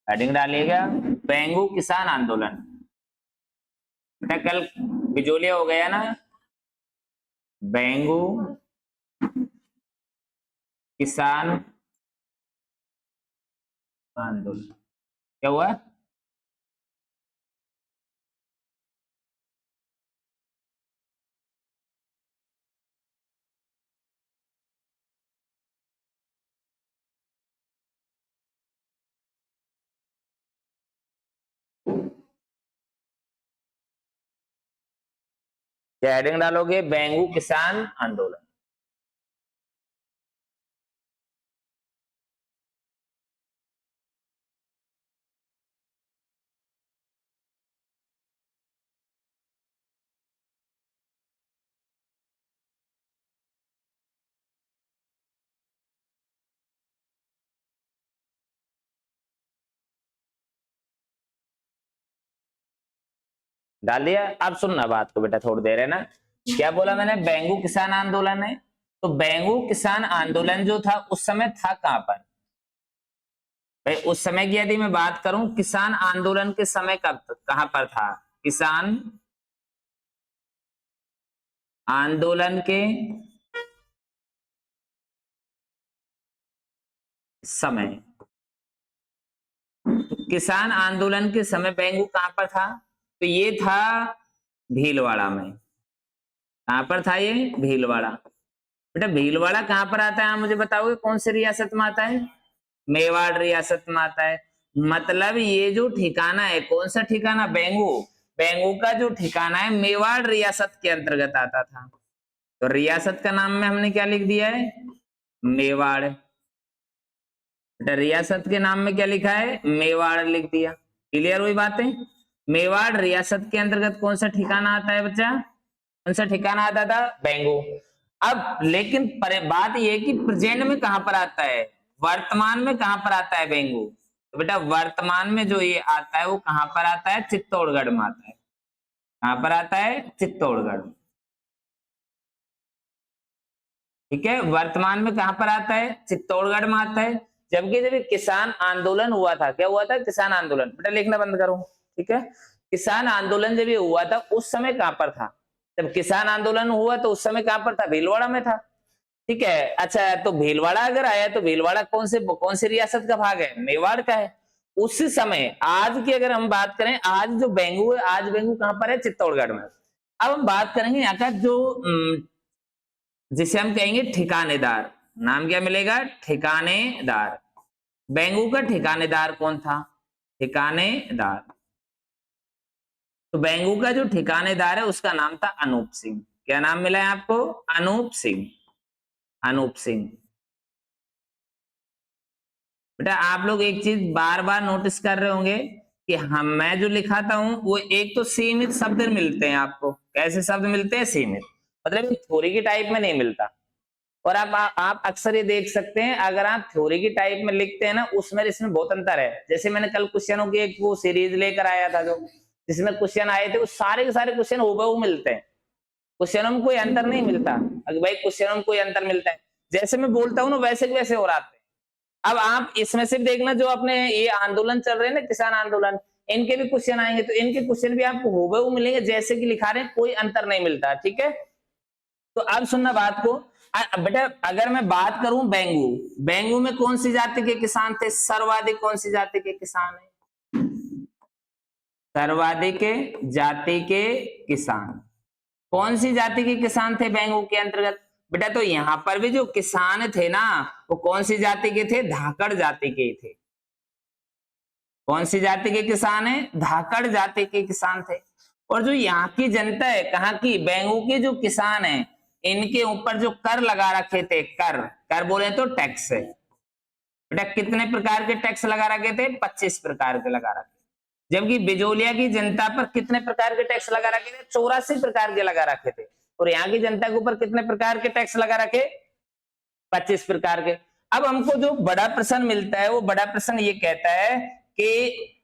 Heading डालिएगा बेंगू किसान आंदोलन। बेटा कल बिजोलिया हो गया ना, बेंगू किसान आंदोलन क्या हुआ? क्या हेडिंग डालोगे? बेंगू किसान आंदोलन। डाल दिया? अब सुनना बात को बेटा, थोड़ी देर है ना। क्या बोला मैंने? बेंगू किसान आंदोलन है। तो बेंगू किसान आंदोलन जो था उस समय था कहां पर? भाई उस समय की यदि मैं बात करूं, किसान आंदोलन के समय कब कहां पर था? किसान आंदोलन के समय, तो किसान आंदोलन के समय बेंगू कहां पर था? तो ये था भीलवाड़ा में। कहां पर था ये? भीलवाड़ा। बेटा भीलवाड़ा कहां पर आता है, आप मुझे बताओगे कौन सी रियासत में आता है? मेवाड़ रियासत में आता है। मतलब ये जो ठिकाना है, कौन सा ठिकाना? बेंगू। बेंगू का जो ठिकाना है मेवाड़ रियासत के अंतर्गत आता था। तो रियासत का नाम में हमने क्या लिख दिया है? मेवाड़। बेटा रियासत के नाम में क्या लिखा है? मेवाड़ लिख दिया। क्लियर हुई बातें? मेवाड़ रियासत के अंतर्गत कौन सा ठिकाना आता है बच्चा? कौन सा ठिकाना आता था? बेंगू। अब लेकिन बात यह है कि प्रेजेंट में कहां पर आता है, वर्तमान में कहां पर आता है बेंगू? तो बेटा वर्तमान में जो ये आता है वो कहां पर आता है? चित्तौड़गढ़ में आता है। कहां पर आता है? चित्तौड़गढ़। ठीक है, वर्तमान में कहां पर आता है? चित्तौड़गढ़ में आता है। जबकि जब किसान आंदोलन हुआ था, क्या हुआ था? किसान आंदोलन। बेटा लिखना बंद करो। ठीक है, किसान आंदोलन जब ये हुआ था उस समय कहां पर था? जब किसान आंदोलन हुआ तो उस समय कहां पर था? भीलवाड़ा में था। ठीक है, अच्छा तो भीलवाड़ा अगर आया तो भीलवाड़ा कौन से रियासत का भाग है? मेवाड़ का है। उस समय आज की अगर हम बात करें, आज जो बेंगू है, आज बेंगू कहां पर है? चित्तौड़गढ़ में। अब हम बात करेंगे यहाँ का जो जिसे हम कहेंगे ठिकानेदार। नाम क्या मिलेगा? ठिकानेदार। बेंगू का ठिकानेदार कौन था? ठिकानेदार। तो बेंगू का जो ठिकानेदार है उसका नाम था अनूप सिंह। क्या नाम मिला है आपको? अनूप सिंह। अनूप सिंह। बेटा आप लोग एक चीज बार बार नोटिस कर रहे होंगे कि हम मैं जो लिखाता हूं वो एक तो सीमित शब्द मिलते हैं आपको। कैसे शब्द मिलते हैं? सीमित। मतलब थ्योरी की टाइप में नहीं मिलता। और आप अक्सर ये देख सकते हैं, अगर आप थ्योरी की टाइप में लिखते हैं ना, उसमें इसमें बहुत अंतर है। जैसे मैंने कल क्वेश्चनों की एक वो सीरीज लेकर आया था जो जिसमें क्वेश्चन आए थे, वो सारे के सारे क्वेश्चन हूबहू मिलते हैं। क्वेश्चनों में कोई अंतर नहीं मिलता। अगर भाई क्वेश्चनों में कोई अंतर मिलता है, जैसे मैं बोलता हूँ ना वैसे के वैसे हो रहा है। अब आप इसमें सिर्फ देखना, जो अपने ये आंदोलन चल रहे हैं ना, किसान आंदोलन, इनके भी क्वेश्चन आएंगे तो इनके क्वेश्चन भी आपको हूबहू मिलेंगे जैसे कि लिखा रहे हैं, कोई अंतर नहीं मिलता। ठीक है, तो अब सुनना बात को। बेटा अगर मैं बात करूं बेंगू, बेंगू में कौन सी जाति के किसान थे? सर्वाधिक कौन सी जाति के किसान है? सर्वाधिक जाति के किसान। कौन सी जाति के किसान थे बेंगू के अंतर्गत? बेटा तो यहां पर भी जो किसान थे ना, वो कौन सी जाति के थे? धाकड़ जाति के थे। कौन सी जाति के किसान है? धाकड़ जाति के किसान थे। और जो यहाँ की जनता है, कहाँ की? बेंगू के जो किसान है, इनके ऊपर जो कर लगा रखे थे, कर कर बोले तो टैक्स है। बेटा कितने प्रकार के टैक्स लगा रखे थे? 25 प्रकार के लगा रखे। जबकि बिजोलिया की जनता पर कितने प्रकार के टैक्स लगा रखे थे? 84 प्रकार के लगा रखे थे। और यहाँ की जनता के ऊपर कितने प्रकार के टैक्स लगा रखे? 25 प्रकार के। अब हमको जो बड़ा प्रश्न मिलता है, वो बड़ा प्रश्न ये कहता है कि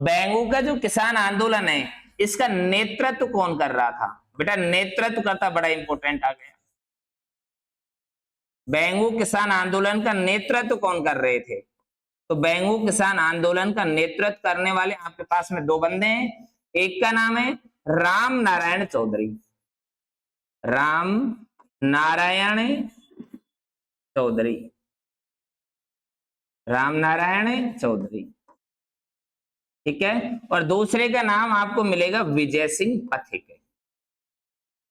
बेंगू का जो किसान आंदोलन है, इसका नेतृत्व कौन कर रहा था? बेटा नेतृत्व करता बड़ा इंपॉर्टेंट आ गया। बेंगू किसान आंदोलन का नेतृत्व कौन कर रहे थे? तो बेंगू किसान आंदोलन का नेतृत्व करने वाले आपके पास में दो बंदे हैं। एक का नाम है राम नारायण चौधरी, राम नारायण चौधरी, राम नारायण चौधरी, ठीक है। और दूसरे का नाम आपको मिलेगा विजय सिंह पथिक।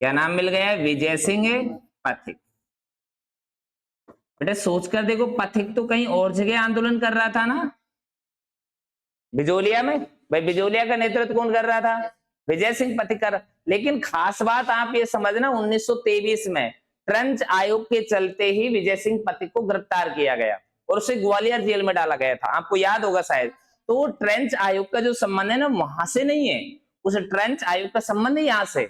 क्या नाम मिल गया है? विजय सिंह पथिक। बेटा सोच कर देखो, पथिक तो कहीं और जगह आंदोलन कर रहा था ना, बिजोलिया में। भाई बिजोलिया का नेतृत्व कौन कर रहा था? विजय सिंह पथिक कर। लेकिन खास बात आप ये समझना, 1923 में ट्रेंच आयोग के चलते ही विजय सिंह पथिक को गिरफ्तार किया गया और उसे ग्वालियर जेल में डाला गया था, आपको याद होगा शायद। तो ट्रेंच आयोग का जो संबंध है ना, वहां से नहीं है, उस ट्रेंच आयोग का संबंध है यहाँ से।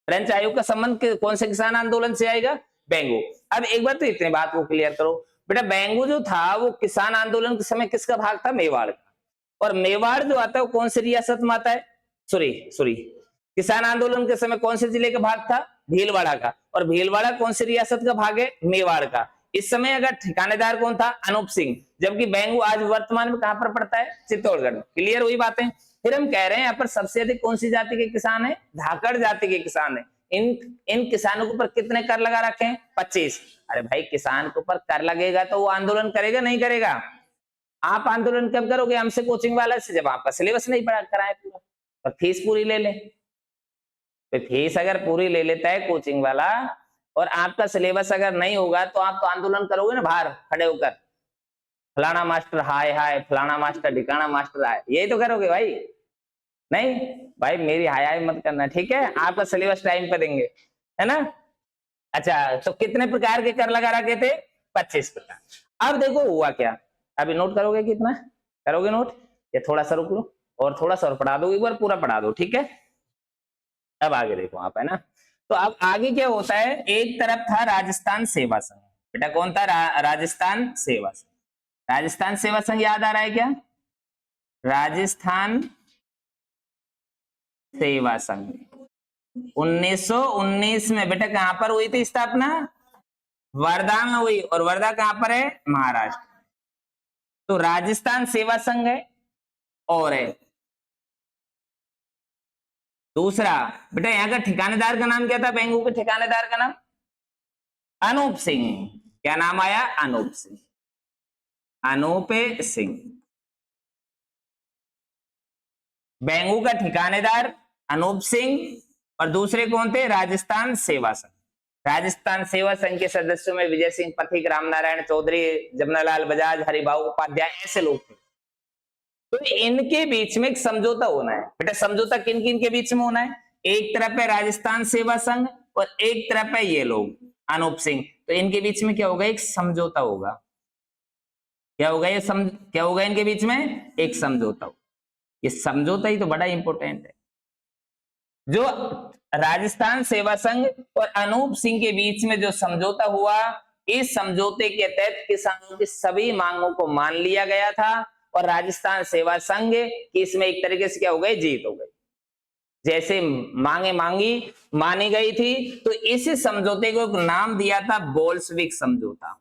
फ्रेंच आयोग का संबंध कौन से किसान आंदोलन से आएगा? बेंगू। अब एक बार तो इतनी बात को क्लियर करो बेटा, बेंगू जो था वो किसान आंदोलन के समय किसका भाग था? मेवाड़ का। और मेवाड़ जो आता है वो कौन सी रियासत में आता है? सॉरी सॉरी, किसान आंदोलन के समय कौन से जिले का भाग था? भीलवाड़ा का। और भीलवाड़ा कौन सी रियासत का भाग है? मेवाड़ का। इस समय अगर ठिकानेदार कौन था? अनूप सिंह। जबकि बेंगू आज वर्तमान में कहां पर पड़ता है? चित्तौड़गढ़। क्लियर हुई बातें? फिर हम कह रहे हैं यहाँ पर सबसे अधिक कौन सी जाति के किसान है? धाकड़ जाति के किसान है। इन किसानों के ऊपर कितने कर लगा रखे हैं? 25। अरे भाई किसान के ऊपर कर लगेगा तो वो आंदोलन करेगा नहीं करेगा? आप आंदोलन कब करोगे? हमसे कोचिंग वाला से, जब आपका सिलेबस नहीं पढ़ा कराए पूरा और फीस पूरी ले ले। तो फीस अगर पूरी ले लेता है कोचिंग वाला और आपका सिलेबस अगर नहीं होगा तो आप तो आंदोलन करोगे ना बाहर खड़े होकर, फलाना मास्टर हाय हाय, फलाना मास्टर ढिकाना मास्टर हाय, यही तो करोगे भाई। नहीं भाई मेरी हाय हाय मत करना, ठीक है? आपका सिलेबस टाइम पे देंगे, है ना? अच्छा तो कितने प्रकार के कर लगा रखे थे? 25 प्रकार। अब देखो हुआ क्या, अभी नोट करोगे कितना करोगे नोट, या थोड़ा सा रुक लो और थोड़ा सा और पढ़ा दो, एक बार पूरा पढ़ा दो, ठीक है? अब आगे देखो आप, है ना? तो अब आगे क्या होता है, एक तरफ था राजस्थान सेवा संघ। बेटा कौन था? राजस्थान सेवा संघ। राजस्थान सेवा संघ याद आ रहा है क्या? राजस्थान सेवा संघ 1919 में बेटा कहां पर हुई थी स्थापना? वर्धा में हुई। और वर्धा कहां पर है? महाराष्ट्र। तो राजस्थान सेवा संघ है और है दूसरा। बेटा यहाँ का ठिकानेदार का नाम क्या था? बेंगू के ठिकानेदार का नाम अनूप सिंह। क्या नाम आया? अनूप सिंह, अनूप सिंह। बेंगू का ठिकानेदार अनूप सिंह और दूसरे कौन थे? राजस्थान सेवा संघ। राजस्थान सेवा संघ के सदस्यों में विजय सिंह पथिक, रामनारायण चौधरी, जमनालाल बजाज, हरिभाऊ उपाध्याय, ऐसे लोग थे। तो इनके बीच में एक समझौता होना है। बेटा समझौता किन किन के बीच में होना है? एक तरफ है राजस्थान सेवा संघ और एक तरफ है ये लोग अनूप सिंह। तो इनके बीच में क्या होगा? एक समझौता होगा। क्या होगा? क्या होगा इनके बीच में? एक समझौता होगा। ये समझौता ही तो बड़ा इंपॉर्टेंट है। जो राजस्थान सेवा संघ और अनूप सिंह के बीच में जो समझौता हुआ, इस समझौते के तहत किसानों की सभी मांगों को मान लिया गया था और राजस्थान सेवा संघ की इसमें एक तरीके से क्या हो गई? जीत हो गई। जैसे मांगे मांगी मानी गई थी। तो इस समझौते को नाम दिया था बोल्शविक समझौता।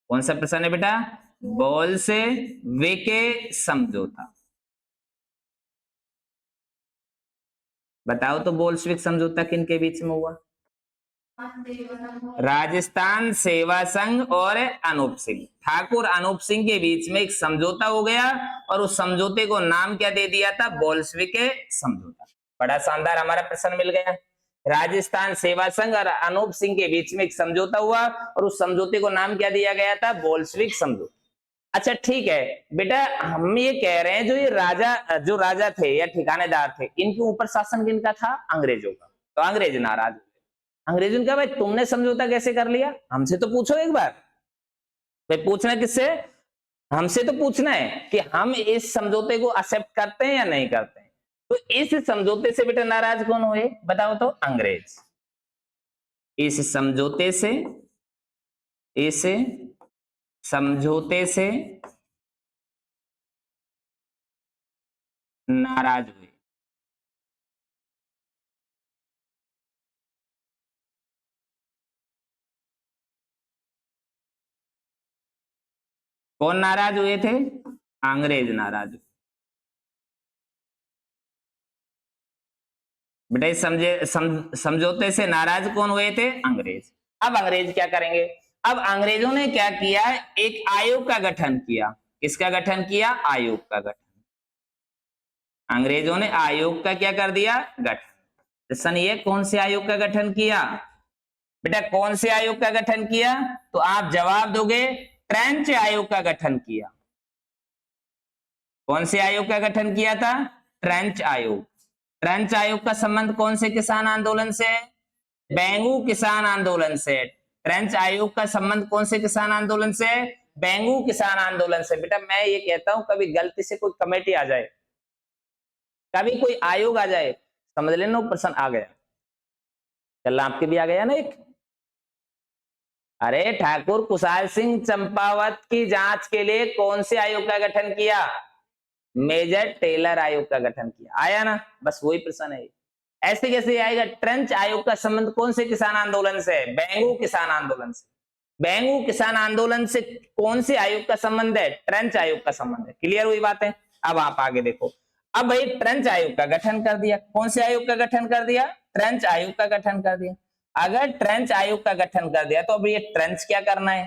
कौन सा प्रश्न है बेटा? बोल्शविक समझौता। बताओ तो बोल्शविक समझौता किन के बीच में हुआ? राजस्थान सेवा संघ और अनूप सिंह, ठाकुर अनूप सिंह के बीच में एक समझौता हो गया और उस समझौते को नाम क्या दे दिया था? बोल्शविक समझौता। बड़ा शानदार हमारा प्रश्न मिल गया। राजस्थान सेवा संघ और अनूप सिंह के बीच में एक समझौता हुआ और उस समझौते को नाम क्या दिया गया था? बोल्शविक समझौता। अच्छा ठीक है बेटा, हम ये कह रहे हैं जो राजा थे या ठिकानेदार थे, इनके ऊपर शासन किनका था? अंग्रेजों का। तो अंग्रेज नाराज, अंग्रेजों ने कहा भाई तुमने समझौता कैसे कर लिया? हमसे तो पूछो एक बार। भाई पूछना किससे? हमसे तो पूछना है कि हम इस समझौते को एक्सेप्ट करते हैं या नहीं करते हैं। तो इस समझौते से बेटा नाराज कौन हुए? बताओ तो? अंग्रेज। इस समझौते से, इस समझौते से नाराज हुए। कौन नाराज हुए थे? अंग्रेज नाराज हुए। बेटा समझौते से नाराज कौन हुए थे? अंग्रेज। अब अंग्रेज क्या करेंगे? अब अंग्रेजों ने क्या किया? एक आयोग का गठन किया। किसका गठन किया? आयोग का गठन। अंग्रेजों ने आयोग का क्या कर दिया? गठन। तो सन ये कौन से आयोग का गठन किया? बेटा कौन से आयोग का गठन किया? तो आप जवाब दोगे ट्रेंच आयोग का गठन किया। कौन से आयोग का गठन किया था? ट्रेंच आयोग। ट्रेंच आयोग का संबंध कौन से किसान आंदोलन से? बेंगू किसान आंदोलन से। ट्रेंच आयोग का संबंध कौन से किसान आंदोलन से? बेंगू किसान आंदोलन से। बेटा मैं ये कहता हूं कभी गलती से कोई कमेटी आ जाए, कभी कोई आयोग आ जाए, समझ लेना वो प्रश्न आ गया। चल आपके भी आ गया ना एक। अरे ठाकुर कुशाल सिंह चंपावत की जांच के लिए कौन से आयोग का गठन किया? मेजर टेलर आयोग का गठन किया। आया ना? बस वही प्रश्न है। ऐसे कैसे आएगा? ट्रेंच आयोग का संबंध कौन से किसान आंदोलन से? बेंगू किसान आंदोलन से। बेंगू किसान आंदोलन से कौन से आयोग का संबंध है? ट्रेंच आयोग का संबंध है। क्लियर हुई बात है? अब आप आगे देखो। अब भाई ट्रेंच आयोग का गठन कर दिया। कौन से आयोग का गठन कर दिया? ट्रेंच आयोग का गठन कर दिया। अगर ट्रेंच आयोग का गठन कर दिया तो अब ये ट्रेंच क्या करना है?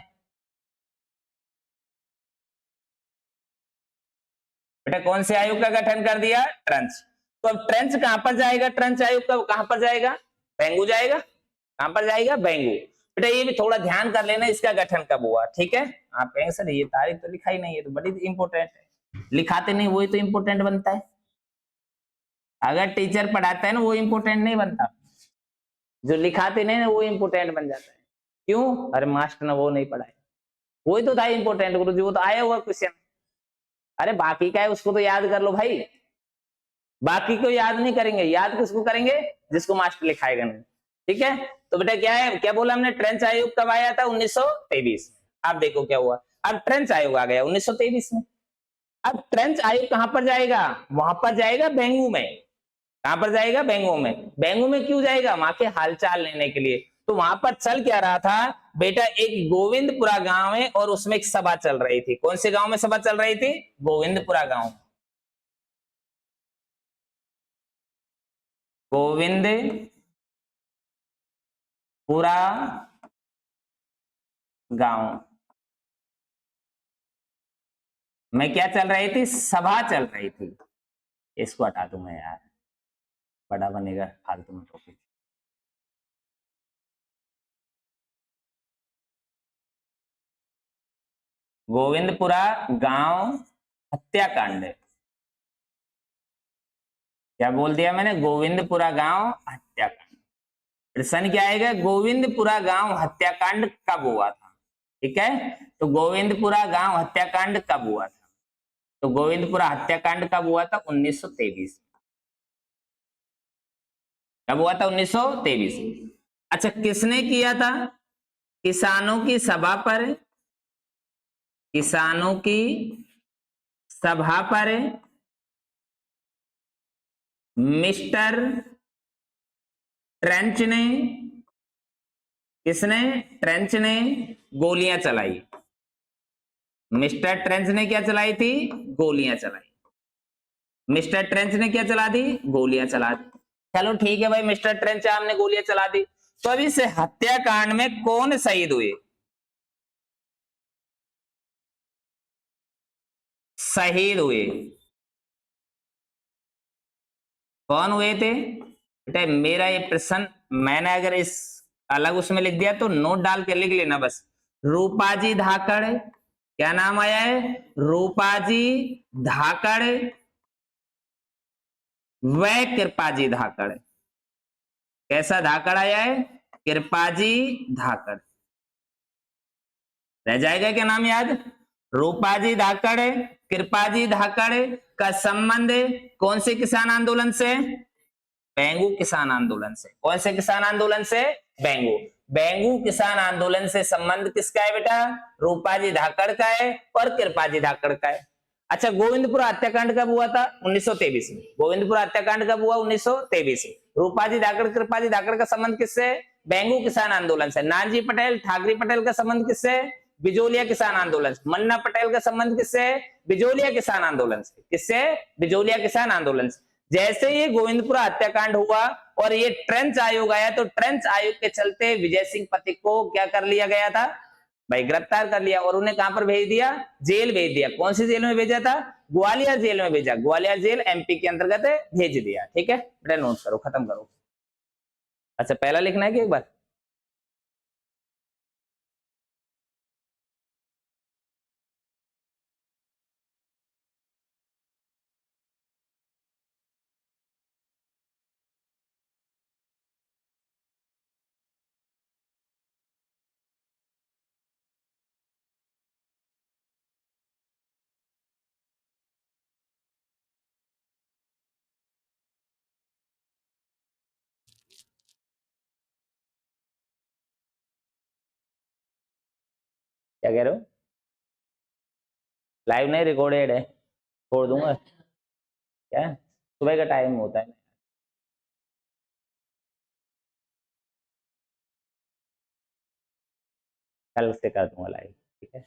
बेटा कौन से आयोग का गठन कर दिया? ट्रेंच। तो अब ट्रेंच कहां पर जाएगा? ट्रेंच आयोग का कहां पर जाएगा? बेंगू जाएगा। कहां पर जाएगा? बेंगू। बेटा ये भी थोड़ा ध्यान कर लेना, इसका गठन कब हुआ। ठीक है? आप कहेंगे सर ये तारीख तो लिखा ही नहीं है, तो बड़ी इंपॉर्टेंट है। लिखाते नहीं वही तो इंपॉर्टेंट बनता है। अगर टीचर पढ़ाता है ना वो इंपॉर्टेंट नहीं बनता, जो लिखाते नहीं ना वो इंपॉर्टेंट बन जाता है। क्यों? अरे मास्टर ने वो नहीं पढ़ाया, वही तो था इंपॉर्टेंट। गुरु जी वो तो आया हुआ क्वेश्चन। अरे बाकी का है उसको तो याद कर लो भाई, बाकी को याद नहीं करेंगे। याद किसको करेंगे? जिसको मास्टर लिखाएगा नहीं। ठीक है? तो बेटा क्या है, क्या बोला हमने? ट्रेंच आयोग कब आया था? 1923। आप देखो क्या हुआ। अब ट्रेंच आयोग आ गया 1923 में। अब ट्रेंच आयोग कहां पर जाएगा? वहां पर जाएगा बेंगू में। कहां पर जाएगा? बेंगू में। बेंगू में क्यों जाएगा? वहां के हालचाल लेने के लिए। तो वहां पर चल क्या रहा था बेटा? एक गोविंदपुरा गांव है और उसमें एक सभा चल रही थी। कौन से गांव में सभा चल रही थी? गोविंदपुरा गांव। गोविंदपुरा गांव में क्या चल रही थी? सभा चल रही थी। इसको हटा दूंगा यार, बड़ा बनेगा फालतू में टॉपिक। गोविंदपुरा गांव हत्याकांड। क्या बोल दिया मैंने? गोविंदपुरा गांव हत्याकांड। प्रश्न क्या आएगा? गोविंदपुरा गांव हत्याकांड कब हुआ था? ठीक है? तो गोविंदपुरा गांव हत्याकांड कब हुआ था? तो गोविंदपुरा हत्याकांड कब हुआ था? 1923। कब हुआ था? 1923। अच्छा किसने किया था? किसानों की सभा पर, किसानों की सभा पर मिस्टर ट्रेंच ने, किसने? ट्रेंच ने गोलियां चलाई। मिस्टर ट्रेंच ने क्या चलाई थी? गोलियां चलाई। मिस्टर ट्रेंच ने क्या चला दी? गोलियां चला दी। चलो ठीक है भाई, मिस्टर ट्रेंच आपने गोलियां चला दी। तो अब इस हत्याकांड में कौन शहीद हुए? शहीद हुए कौन हुए थे? बेटा मेरा ये प्रश्न मैंने अगर इस अलग उसमें लिख दिया तो नोट डाल के लिख लेना बस। रूपाजी धाकड़, क्या नाम आया है? रूपाजी धाकड़ व कृपाजी धाकड़। कैसा धाकड़ आया है? कृपाजी धाकड़। रह जाएगा क्या नाम याद? रूपाजी धाकड़, कृपाजी धाकड़ का संबंध कौन से किसान आंदोलन से? बेंगू किसान आंदोलन से। कौन से किसान आंदोलन से? बेंगू। बेंगू किसान आंदोलन से संबंध किसका है बेटा? रूपाजी धाकड़ का है और कृपाजी धाकड़ का है। अच्छा गोविंदपुरा हत्याकांड कब हुआ था? 1923 में। गोविंदपुरा हत्याकांड कब हुआ? 1923 में। रूपाजी धाकड़ कृपाजी धाकड़ का संबंध किससे? बेंगू किसान आंदोलन से। नानजी पटेल ठाकरे पटेल का संबंध किससे? बिजोलिया किसान आंदोलन से। मन्ना पटेल का संबंध किससे है? बिजोलिया किसान आंदोलन से। किससे? बिजोलिया किसान आंदोलन से। जैसे ये गोविंदपुरा हत्याकांड हुआ और ये ट्रेंच आयोग आया, तो ट्रेंच आयोग के चलते विजय सिंह पथिक को क्या कर लिया गया था भाई? गिरफ्तार कर लिया। और उन्हें कहां पर भेज दिया? जेल भेज दिया। कौन सी जेल में भेजा था? ग्वालियर जेल में भेजा। ग्वालियर जेल एमपी के अंतर्गत भेज दिया। ठीक है बेटा, नोट करो, खत्म करो। अच्छा, पहला लिखना है कि एक बार? क्या कह रहे हो? लाइव नहीं, रिकॉर्डेड है, छोड़ दूंगा क्या? सुबह का टाइम होता है। कल से कर दूंगा लाइव। ठीक है।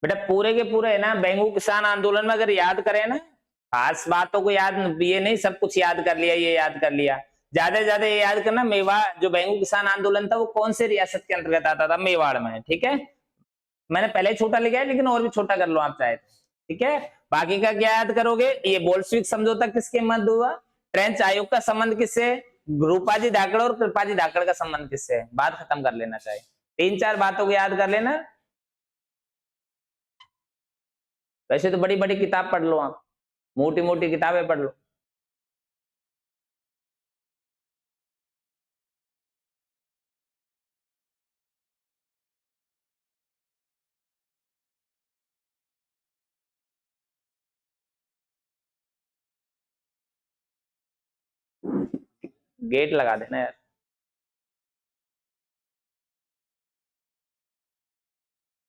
बेटा पूरे के पूरे है ना बेंगू किसान आंदोलन में अगर याद करें ना, खास बातों को याद, ये नहीं सब कुछ याद कर लिया, ये याद कर लिया। ज्यादा से ज्यादा ये याद करना, मेवा जो बेंगू किसान आंदोलन था वो कौन से रियासत के अंतर्गत आता था? मेवाड़ में। ठीक है, मैंने पहले छोटा लिखा है लेकिन और भी छोटा कर लो आप चाहे तो। ठीक है, बाकी का क्या याद करोगे? ये बोल्शेविक समझौता किसके मध्य हुआ? ट्रेंच आयोग का संबंध किससे? रूपाजी धाकड़ और कृपाजी धाकड़ का संबंध किससे है? बात खत्म कर लेना चाहिए। तीन चार बातों को याद कर लेना। वैसे तो बड़ी बड़ी किताब पढ़ लो आप, मोटी मोटी किताबें पढ़ लो। गेट लगा देना यार।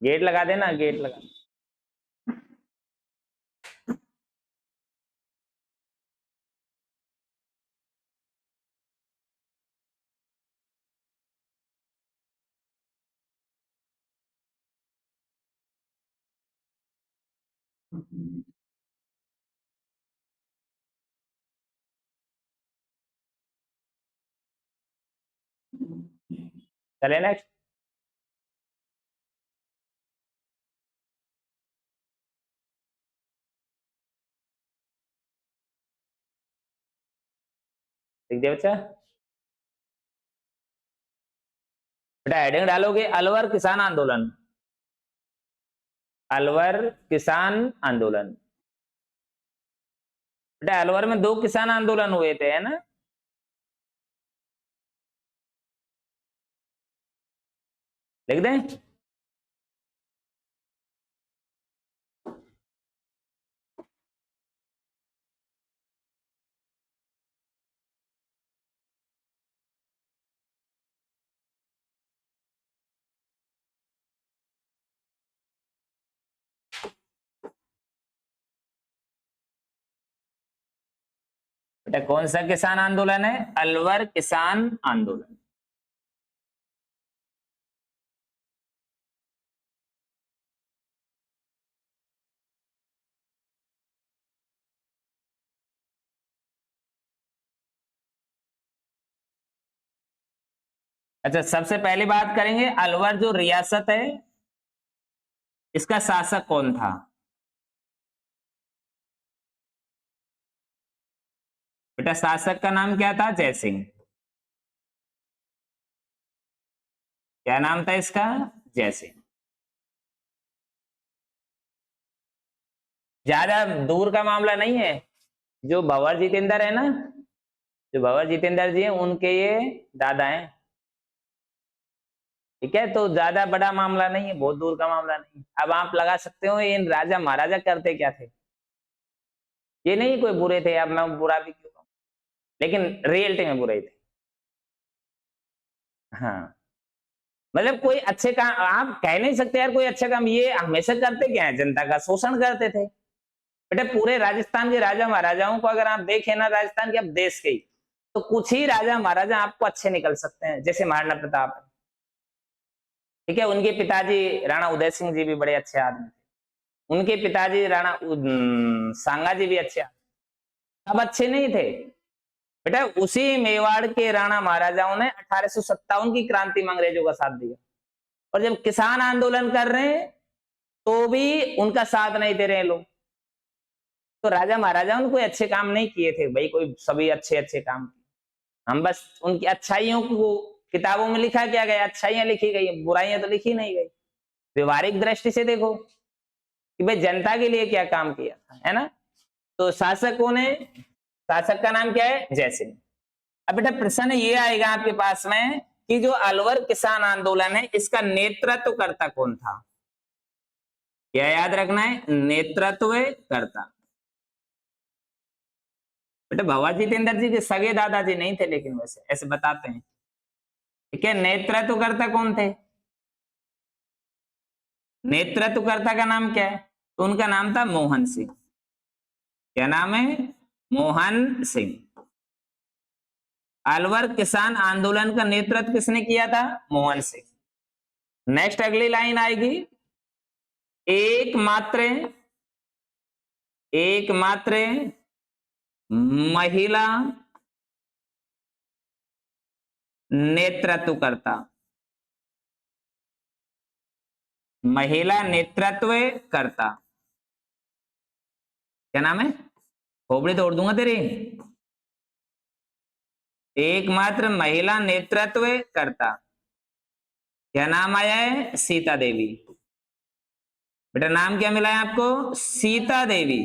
गेट लगा देना, गेट लगा। चले नेक्स्ट। ठीक है बच्चा, बेटा हेडिंग डालोगे अलवर किसान आंदोलन। अलवर किसान आंदोलन। बेटा अलवर में दो किसान आंदोलन हुए थे, है ना? लिख दें? बेटा कौन सा किसान आंदोलन है? अलवर किसान आंदोलन। अच्छा, सबसे पहले बात करेंगे अलवर जो रियासत है इसका शासक कौन था। बेटा शासक का नाम क्या था? जय सिंह। क्या नाम था इसका? जय सिंह। ज्यादा दूर का मामला नहीं है। जो भंवर जितेंद्र है ना, जो भंवर जितेंद्र जी हैं उनके ये दादा हैं। ठीक है, तो ज्यादा बड़ा मामला नहीं है, बहुत दूर का मामला नहीं। अब आप लगा सकते हो इन राजा महाराजा करते क्या थे। ये नहीं कोई बुरे थे, अब मैं बुरा भी क्यों कहूं, लेकिन रियलिटी में बुरे थे। हाँ, मतलब कोई अच्छे काम आप कह नहीं सकते यार, कोई अच्छा काम ये हमेशा करते क्या है, जनता का शोषण करते थे। बेटा पूरे राजस्थान के राजा महाराजाओं को अगर आप देखें ना, राजस्थान के अब देश के ही, तो कुछ ही राजा महाराजा आपको अच्छे निकल सकते हैं, जैसे महाराणा प्रताप। ठीक है, उनके पिताजी राणा उदय सिंह जी भी बड़े अच्छे आदमी थे। उनके पिताजी राणा सांगा जी भी अच्छे आदमी, सब अच्छे नहीं थे। बेटा उसी मेवाड़ के राणा महाराजाओं ने 1857 की क्रांति में अंग्रेजों का साथ दिया, और जब किसान आंदोलन कर रहे हैं तो भी उनका साथ नहीं दे रहे हैं लोग। तो राजा महाराजाओं ने कोई अच्छे काम नहीं किए थे भाई, कोई सभी अच्छे अच्छे काम किए। हम बस उनकी अच्छाइयों को किताबों में लिखा क्या गया, अच्छाइयां लिखी गई, बुराइयां तो लिखी नहीं गई। व्यवहारिक दृष्टि से देखो कि भाई जनता के लिए क्या काम किया था, है ना। तो शासक कौन है? शासक का नाम क्या है? जय सिंह। अब बेटा प्रश्न ये आएगा आपके पास में कि जो अलवर किसान आंदोलन है इसका नेतृत्व करता कौन था। क्या याद रखना है? नेतृत्व करता। बेटा भंवर जितेंद्र जी के सगे दादाजी नहीं थे, लेकिन वैसे ऐसे बताते हैं। ठीक है, नेतृत्वकर्ता कौन थे? नेतृत्वकर्ता का नाम क्या है? तो उनका नाम था मोहन सिंह। क्या नाम है? मोहन सिंह। अलवर किसान आंदोलन का नेतृत्व किसने किया था? मोहन सिंह। नेक्स्ट अगली लाइन आएगी, एकमात्र महिला नेतृत्वकर्ता। महिला नेतृत्व करता। क्या नाम है? खोपड़ी तोड़ दूंगा तेरी। एकमात्र महिला नेतृत्व करता। क्या नाम आया है? सीता देवी। बेटा नाम क्या मिला है आपको? सीता देवी।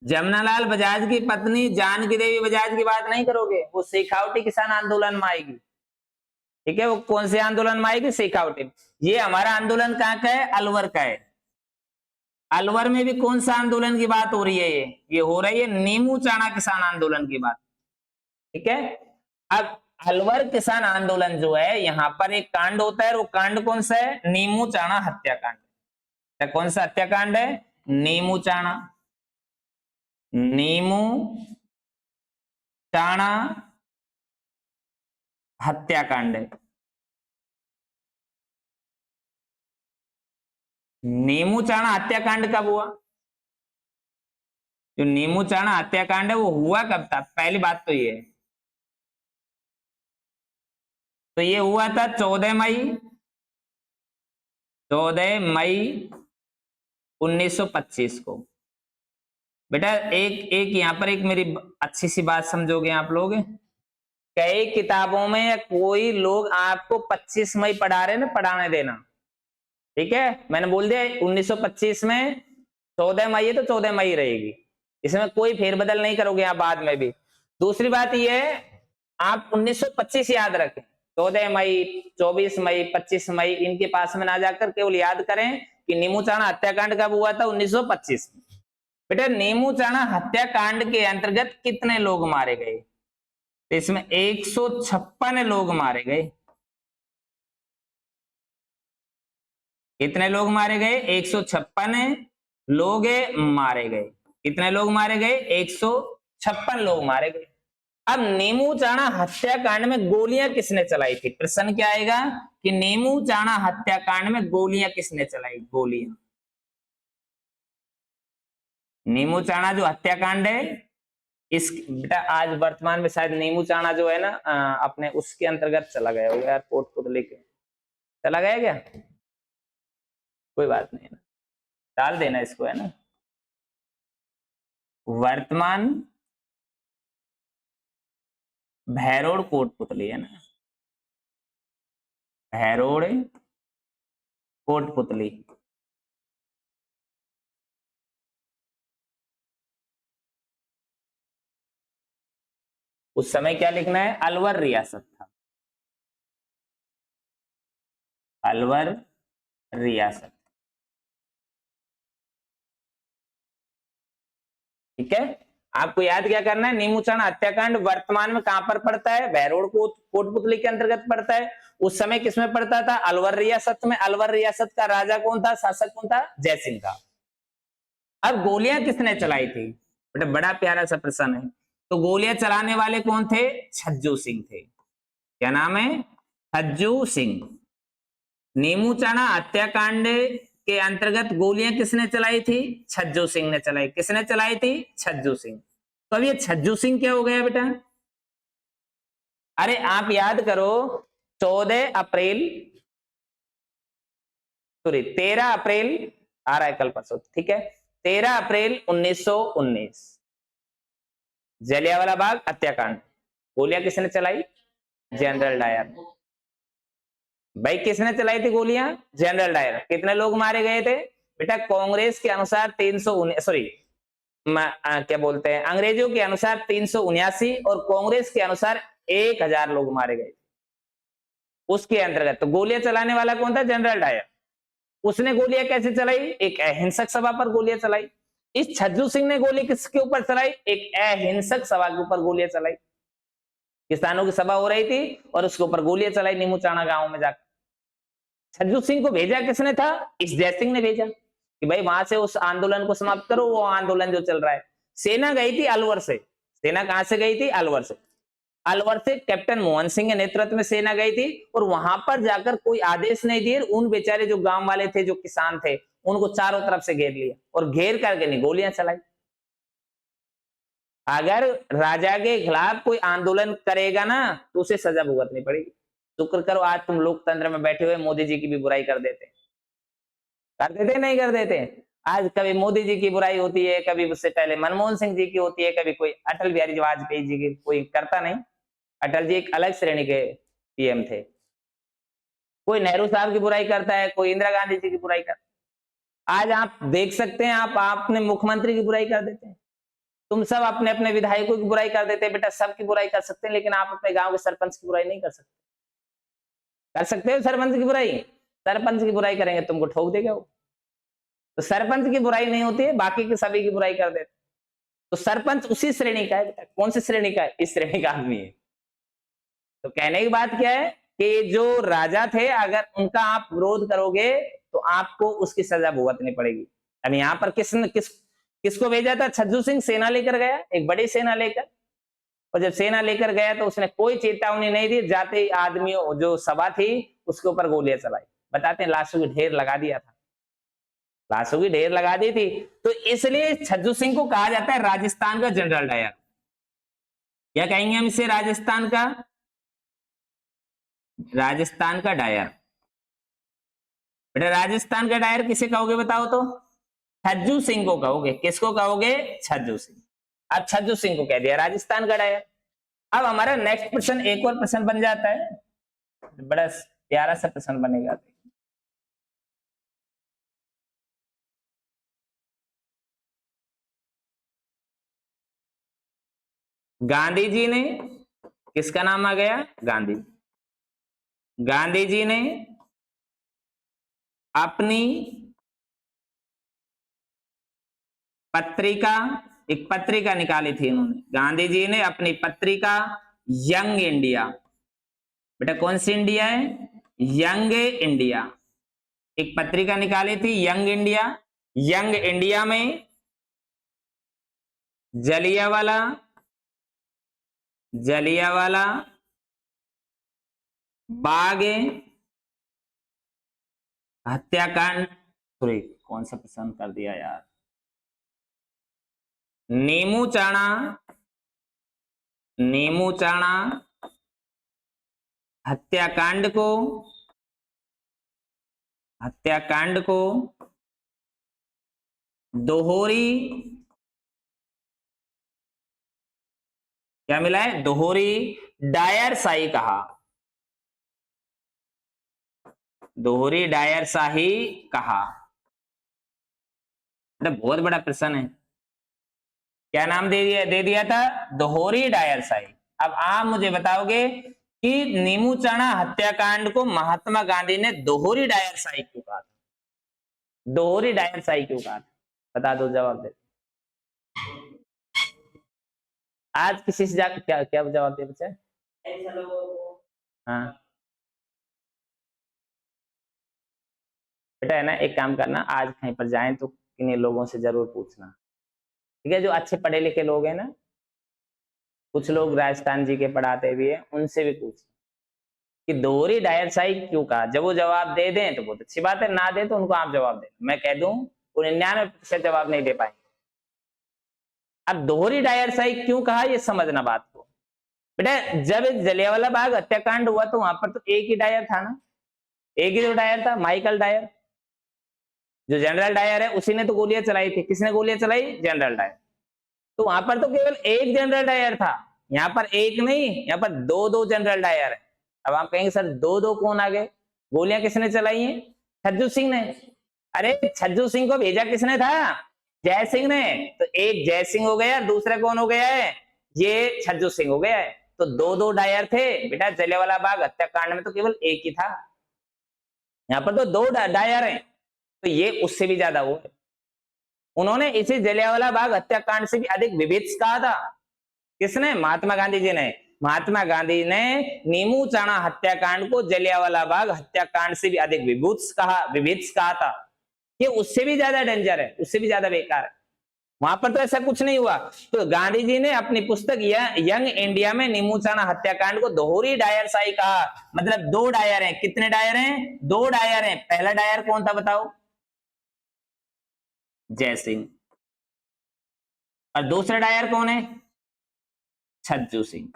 जमनालाल बजाज की पत्नी जानकी देवी बजाज की बात नहीं करोगे, वो शेखावटी किसान आंदोलन में आएगी। ठीक है, वो कौन से आंदोलन में आएगी? शेखावटी। ये हमारा आंदोलन कहाँ का है? अलवर का है। अलवर में भी कौन सा आंदोलन की बात हो रही है? ये हो रही है नीमू चाणा किसान आंदोलन की बात। ठीक है, अब अलवर किसान आंदोलन जो है, यहां पर एक कांड होता है, वो कांड कौन सा है? नीमू चाणा हत्याकांड। कौन सा हत्याकांड है? नीमू चाणा। नीमू चाणा हत्याकांड है। नीमू चाणा हत्याकांड कब हुआ? जो नीमू चाणा हत्याकांड है वो हुआ कब था? पहली बात तो ये है, तो ये हुआ था 14 मई 1925 को। बेटा एक एक यहाँ पर एक मेरी अच्छी सी बात समझोगे आप लोग। कई किताबों में या कोई लोग आपको 25 मई पढ़ा रहे ना, पढ़ाने देना। ठीक है, मैंने बोल दिया 1925 में 14 मई है तो 14 मई रहेगी, इसमें कोई फेरबदल नहीं करोगे आप बाद में भी। दूसरी बात यह है, आप 1925 याद रखें, 14 मई 24 मई 25 मई इनके पास में ना जाकर केवल याद करें कि नीमू चाणा हत्याकांड कब हुआ था? 1925 में। बेटा नीमू चाणा हत्याकांड के अंतर्गत कितने लोग मारे गए? तो इसमें 156 लोग मारे गए। कितने लोग मारे गए? 156 लोग मारे गए। कितने लोग मारे गए? 156 लोग मारे गए। अब नीमू चाणा हत्याकांड में गोलियां किसने चलाई थी? प्रश्न क्या आएगा कि नीमू चाणा हत्याकांड में गोलियां किसने चलाई? गोलियां। नीमू चाणा जो हत्याकांड है इस बेटा आज वर्तमान में शायद नीमू चाणा जो है ना अपने उसके अंतर्गत चला गया होगा यार, कोटपुतली के चला गया क्या? कोई बात नहीं, डाल देना इसको, है ना। वर्तमान भैरोड़ कोटपुतली, है ना, भैरोड़ कोटपुतली। उस समय क्या लिखना है? अलवर रियासत था, अलवर रियासत। ठीक है, आपको याद क्या करना है? नीमू चाणा हत्याकांड वर्तमान में कहां पर पड़ता है? भैरोड़ कोटपुतली के अंतर्गत पड़ता है। उस समय किसमें पड़ता था? अलवर रियासत में। अलवर रियासत का राजा कौन था, शासक कौन था? जयसिंह का। अब गोलियां किसने चलाई थी? बेटा बड़ा प्यारा सा प्रश्न है। तो गोलियां चलाने वाले कौन थे? छज्जू सिंह थे। क्या नाम है? छज्जू सिंह। नीमू चाणा हत्याकांड के अंतर्गत गोलियां किसने चलाई थी? छज्जू सिंह ने चलाई। किसने चलाई थी? छज्जू सिंह। तो अब ये छज्जू सिंह क्या हो गया बेटा? अरे आप याद करो, 14 अप्रैल, सॉरी 13 अप्रैल आ रहा है कल परसों, ठीक है, 13 अप्रैल 1919 जलियांवाला बाग हत्याकांड। गोलियां किसने चलाई? General Dyer. भाई किसने चलाई थी गोलियां? General Dyer. कितने लोग मारे गए थे? बेटा कांग्रेस के अनुसार 319, सॉरी क्या बोलते हैं, अंग्रेजों के अनुसार 379 और कांग्रेस के अनुसार 1000 लोग मारे गए। उसके अंतर्गत तो गोलियां चलाने वाला कौन था? General Dyer. उसने गोलियां कैसे चलाई? एक अहिंसक सभा पर गोलियां चलाई। इस छज्जू सिंह ने गोली किसके ऊपर चलाई? एक अहिंसक सभा के ऊपर गोलियां चलाई। किसानों की सभा हो रही थी और उसके ऊपर गोलियां चलाई नीमू चाणा गांव में जाकर। छज्जू सिंह को भेजा किसने था? इस जयसिंह ने भेजा कि भाई वहां से उस आंदोलन को समाप्त करो, वो आंदोलन जो चल रहा है। सेना गई थी अलवर से। सेना कहां से गई थी? अलवर से। अलवर से कैप्टन मोहन सिंह के नेतृत्व में सेना गई थी और वहां पर जाकर कोई आदेश नहीं दिए। उन बेचारे जो गांव वाले थे, जो किसान थे, उनको चारों तरफ से घेर लिया और घेर करके नहीं गोलियां चलाई। अगर राजा के खिलाफ कोई आंदोलन करेगा ना तो उसे सजा भुगतनी पड़ेगी। शुक्र करो आज तुम लोकतंत्र में बैठे हुए मोदी जी की भी बुराई कर देते, कर देते नहीं कर देते? आज कभी मोदी जी की बुराई होती है, कभी उससे पहले मनमोहन सिंह जी की होती है, कभी कोई अटल बिहारी वाजपेयी जी की, कोई करता नहीं। अटल जी एक अलग श्रेणी के पीएम थे। कोई नेहरू साहब की बुराई करता है, कोई इंदिरा गांधी जी की बुराई करता है। आज आप देख सकते हैं, आप अपने मुख्यमंत्री की बुराई कर देते हैं, तुम सब अपने अपने विधायकों की बुराई कर देते हैं। बेटा सबकी बुराई कर सकते हैं, लेकिन आप अपने गांव के सरपंच की बुराई नहीं कर सकते। कर सकते हो सरपंच की बुराई? सरपंच की बुराई करेंगे तुमको ठोक देगा वो। तो सरपंच की बुराई नहीं होती है, बाकी के सभी की बुराई कर देते। तो सरपंच उसी श्रेणी का है बेटा। कौन सी श्रेणी का है? इस श्रेणी का आदमी है। तो कहने की बात क्या है कि जो राजा थे, अगर उनका आप विरोध करोगे तो आपको उसकी सजा भुगतनी पड़ेगी। अब यहाँ पर किसको भेजा था? छज्जू सिंह सेना लेकर गया, एक बड़ी सेना लेकर। और जब सेना लेकर गया तो उसने कोई चेतावनी नहीं दी, जाते ही आदमियों जो सभा थी उसके ऊपर गोलियां चलाई। बताते हैं लाशों की ढेर लगा दिया था, लाशों की ढेर लगा दी थी। तो इसलिए छज्जू सिंह को कहा जाता है राजस्थान का जनरल डायर। क्या कहेंगे हम इसे? राजस्थान का, राजस्थान का डायर। बेटा राजस्थान का डायर किसे कहोगे बताओ तो? छज्जू सिंह को कहोगे। किसको कहोगे? छज्जू सिंह। अब छज्जू सिंह को कह दिया राजस्थान का डायर। अब हमारा नेक्स्ट प्रश्न, एक और प्रश्न बन जाता है, बड़ा प्यारा सा प्रश्न बनेगा। गांधी जी ने, किसका नाम आ गया? गांधी। गांधी जी ने अपनी पत्रिका, एक पत्रिका निकाली थी इन्होंने। गांधी जी ने अपनी पत्रिका यंग इंडिया, बेटा कौन सी इंडिया है? Young India. एक पत्रिका निकाली थी यंग इंडिया। यंग इंडिया में जलियांवाला, जलियांवाला बाग हत्याकांड, सॉरी कौन सा प्रश्न कर दिया यार, नीमू चाणा नीमूचाणा हत्याकांड को दोहरी, क्या मिला है, दोहरी डायरशाही कहा। दोहरी डायरशाही कहा। बहुत बड़ा प्रश्न है। क्या नाम दे दिया था, दोहरी डायरशाही। अब आप मुझे बताओगे कि नीमूचाणा हत्याकांड को महात्मा गांधी ने दोहरी डायरशाही क्यों कहा था? दोहरी डायरशाही क्यों कहा था? बता दो, जवाब दे। आज किसी से जाकर क्या क्या जवाब दे बच्चे? हाँ बेटा, है ना, एक काम करना, आज कहीं पर जाएं तो किन्हीं लोगों से जरूर पूछना, ठीक है? जो अच्छे पढ़े लिखे लोग हैं ना, कुछ लोग राजस्थान जी के पढ़ाते भी है, उनसे भी पूछना कि दोहरी डायरशाही क्यों कहा। जब वो जवाब दे दें तो बहुत अच्छी बात है, ना दे तो उनको आप जवाब दें। मैं कह दूं वो 99% जवाब नहीं दे पाएंगे। अब दोहरी डायरशाही क्यों कहा, ये समझना बात को। बेटा, जब जलियांवाला बाग हत्याकांड हुआ तो वहां पर तो एक ही डायर था ना, एक ही तो डायर था, माइकल डायर। जो जनरल डायर है उसी ने तो गोलियां चलाई थी। किसने गोलियां चलाई? General Dyer. तो वहां पर तो केवल एक जनरल डायर था, यहाँ पर एक नहीं, यहाँ पर दो दो जनरल डायर है। अब आप कहेंगे सर दो दो कौन आ गए? गोलियां किसने चलाई हैं? छज्जू सिंह ने। अरे छज्जू सिंह को भेजा किसने था? जय सिंह ने। तो एक जय सिंह हो गया, दूसरा कौन हो गया है? ये छज्जू सिंह हो गया है। तो दो दो डायर थे बेटा। जलियांवाला बाग हत्याकांड में तो केवल एक ही था, यहाँ पर तो दो डायर हैं। तो ये उससे भी ज्यादा वो है। उन्होंने इसी जलियांवाला बाग हत्याकांड से भी अधिक विभत्स कहा था। किसने? महात्मा गांधी जी ने। महात्मा गांधी ने नीमूचाणा हत्याकांड को जलियांवाला बाग हत्याकांड से भी अधिक विभत्स कहा था। ये उससे भी ज्यादा डेंजर है, उससे भी ज्यादा बेकार है। वहां पर तो ऐसा कुछ नहीं हुआ। तो गांधी जी ने अपनी पुस्तक यंग इंडिया में नीमूचाणा हत्याकांड को दोहरी डायरशाही कहा। मतलब दो डायर हैं। कितने डायर हैं? दो डायर हैं। पहला डायर कौन था बताओ? जय सिंह। और दूसरा डायर कौन है? छज्जू सिंह।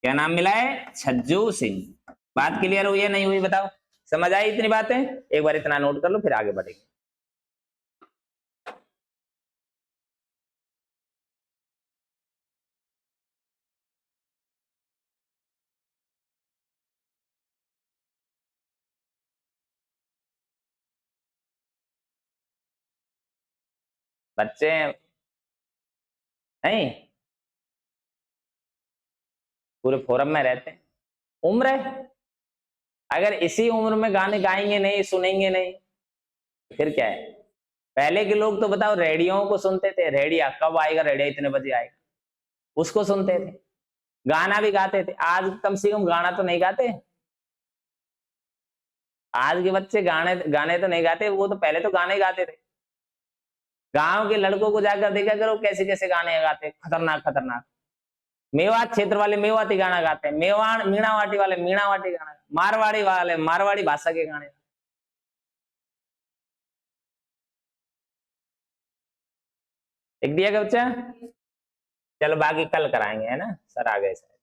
क्या नाम मिला है? छज्जू सिंह। बात क्लियर हुई है नहीं हुई बताओ? समझ आई इतनी बातें? एक बार इतना नोट कर लो, फिर आगे बढ़ेंगे। बच्चे नहीं पूरे फोरम में रहते हैं। उम्र है, अगर इसी उम्र में गाने गाएंगे नहीं, सुनेंगे नहीं, फिर क्या है? पहले के लोग तो बताओ रेडियो को सुनते थे। रेडियो कब आएगा? रेडियो इतने बजे आएगा, उसको सुनते थे। गाना भी गाते थे। आज कम से कम गाना तो नहीं गाते। आज के बच्चे गाने गाने तो नहीं गाते, वो तो पहले तो गाने गाते थे। गांव के लड़कों को जाकर देखा करो कैसे कैसे गाने गाते, खतरनाक खतरनाक। मेवात क्षेत्र वाले मेवाती गाना गाते हैं, मेवाड़ मीणावाटी वाले मीणावाटी गाना, मारवाड़ी वाले मारवाड़ी भाषा के गाने। लिख दिया क्या बच्चा? चलो बाकी कल कराएंगे, है ना? सर आ गए सर।